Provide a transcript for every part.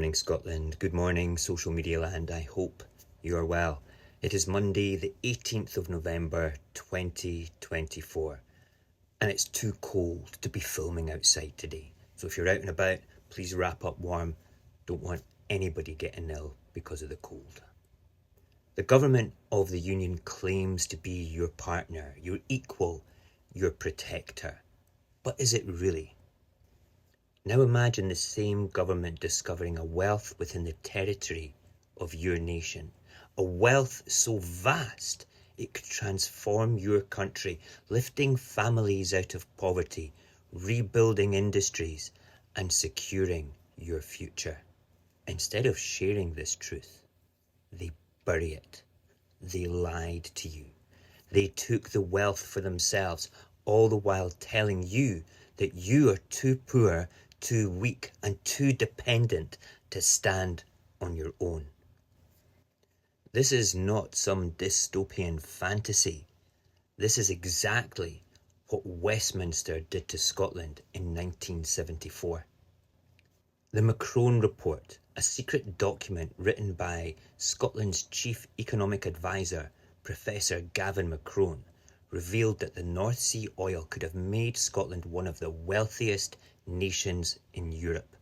morning, Scotland. Good morning, social media land. I hope you are well. It is Monday, the 18th of November, 2024, and it's too cold to be filming outside today. So if you're out and about, please wrap up warm. Don't want anybody getting ill because of the cold. The government of the Union claims to be your partner, your equal, your protector. But is it really? Now imagine the same government discovering a wealth within the territory of your nation. A wealth so vast it could transform your country, lifting families out of poverty, rebuilding industries, and securing your future. Instead of sharing this truth, they bury it. They lied to you. They took the wealth for themselves, all the while telling you that you are too poor, too weak, and too dependent to stand on your own. This is not some dystopian fantasy. This is exactly what Westminster did to Scotland in 1974. The McCrone Report, a secret document written by Scotland's chief economic advisor, Professor Gavin McCrone, revealed that the North Sea oil could have made Scotland one of the wealthiest nations in Europe.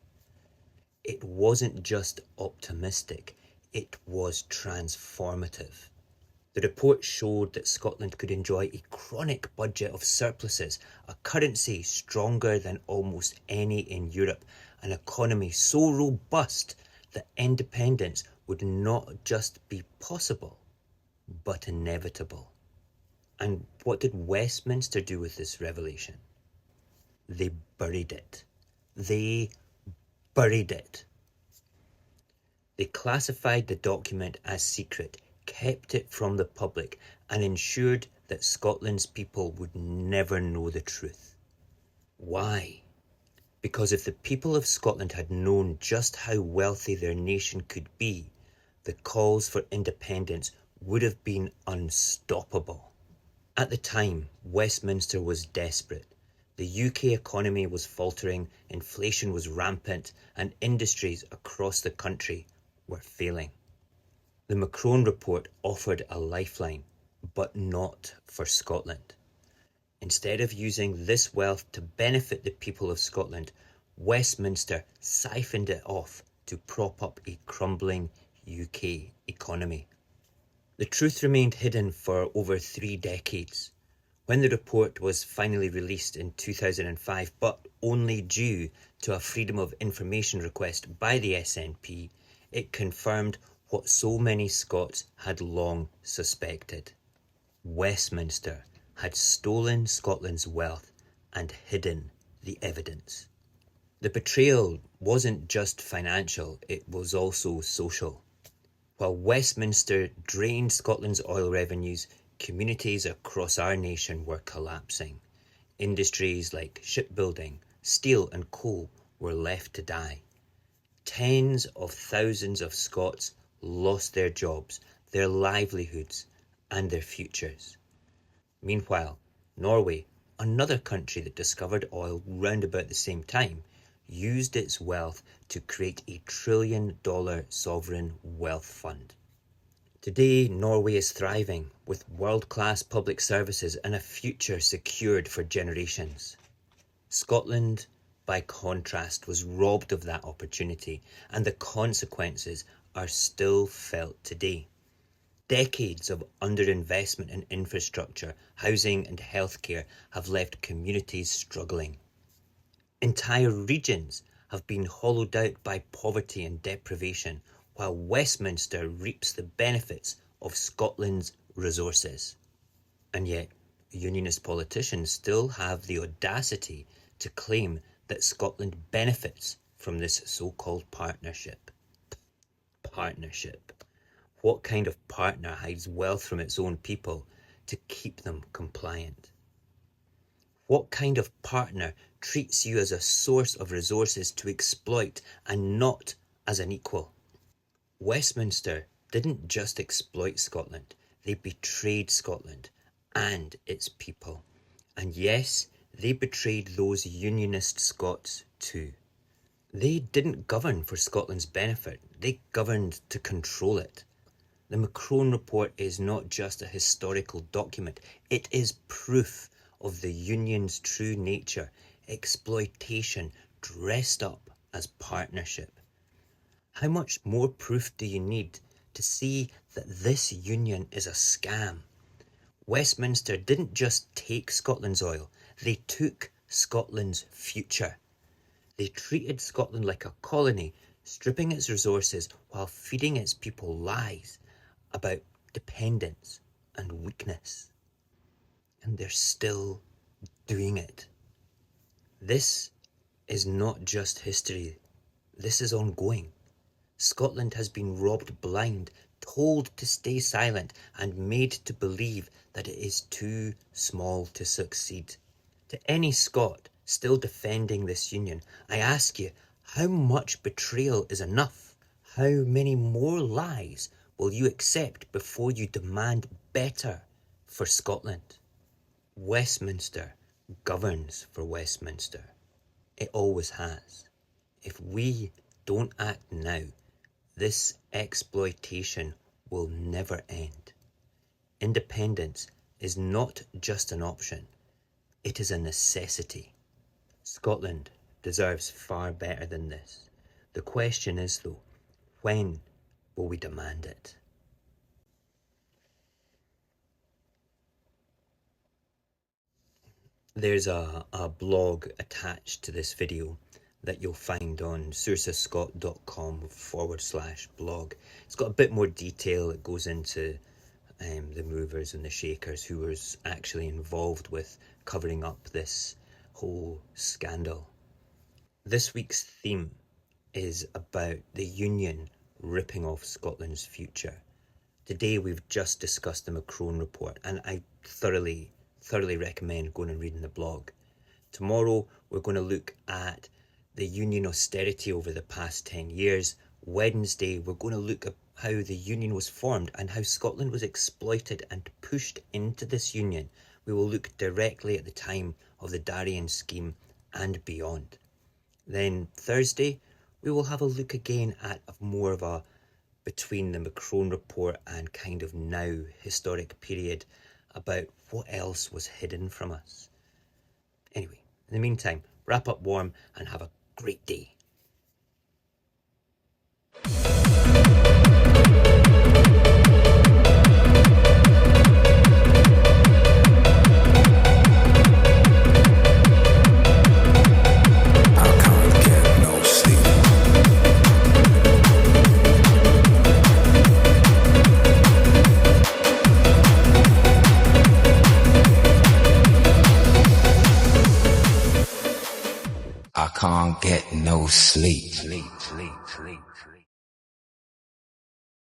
It wasn't just optimistic, it was transformative. The report showed that Scotland could enjoy a chronic budget of surpluses, a currency stronger than almost any in Europe, an economy so robust that independence would not just be possible, but inevitable. And what did Westminster do with this revelation? They buried it. They buried it. They classified the document as secret, kept it from the public, and ensured that Scotland's people would never know the truth. Why? Because if the people of Scotland had known just how wealthy their nation could be, the calls for independence would have been unstoppable. At the time, Westminster was desperate. The UK economy was faltering, inflation was rampant, and industries across the country were failing. The McCrone Report offered a lifeline, but not for Scotland. Instead of using this wealth to benefit the people of Scotland, Westminster siphoned it off to prop up a crumbling UK economy. The truth remained hidden for over 3 decades. When the report was finally released in 2005, but only due to a Freedom of Information request by the SNP, it confirmed what so many Scots had long suspected. Westminster had stolen Scotland's wealth and hidden the evidence. The betrayal wasn't just financial, it was also social. While Westminster drained Scotland's oil revenues, communities across our nation were collapsing. Industries like shipbuilding, steel and coal were left to die. Tens of thousands of Scots lost their jobs, their livelihoods, and their futures. Meanwhile, Norway, another country that discovered oil round about the same time, used its wealth to create a $1 trillion sovereign wealth fund. Today, Norway is thriving with world-class public services and a future secured for generations. Scotland, by contrast, was robbed of that opportunity, and the consequences are still felt today. Decades of underinvestment in infrastructure, housing and healthcare have left communities struggling. Entire regions have been hollowed out by poverty and deprivation, while Westminster reaps the benefits of Scotland's resources. And yet, unionist politicians still have the audacity to claim that Scotland benefits from this so-called partnership. Partnership. What kind of partner hides wealth from its own people to keep them compliant? What kind of partner treats you as a source of resources to exploit and not as an equal? Westminster didn't just exploit Scotland, they betrayed Scotland and its people. And yes, they betrayed those unionist Scots too. They didn't govern for Scotland's benefit, they governed to control it. The McCrone Report is not just a historical document, it is proof of the Union's true nature, exploitation dressed up as partnership. How much more proof do you need to see that this union is a scam? Westminster didn't just take Scotland's oil, they took Scotland's future. They treated Scotland like a colony, stripping its resources while feeding its people lies about dependence and weakness. And they're still doing it. This is not just history, this is ongoing. Scotland has been robbed blind, told to stay silent, and made to believe that it is too small to succeed. To any Scot still defending this union, I ask you, how much betrayal is enough? How many more lies will you accept before you demand better for Scotland? Westminster governs for Westminster. It always has. If we don't act now, this exploitation will never end. Independence is not just an option, it is a necessity. Scotland deserves far better than this. The question is though, when will we demand it? There's a blog attached to this video that you'll find on saorsascot.com/blog. It's got a bit more detail. It goes into the movers and the shakers who was actually involved with covering up this whole scandal. This week's theme is about the Union ripping off Scotland's future. Today we've just discussed the McCrone Report, and I thoroughly recommend going and reading the blog. Tomorrow we're going to look at the Union austerity over the past 10 years. Wednesday we're going to look at how the Union was formed and how Scotland was exploited and pushed into this Union. We will look directly at the time of the Darien scheme and beyond. Then Thursday we will have a look again at more of a between the McCrone Report and kind of now historic period about what else was hidden from us. Anyway, in the meantime, wrap up warm and have a great day. I can't get no sleep.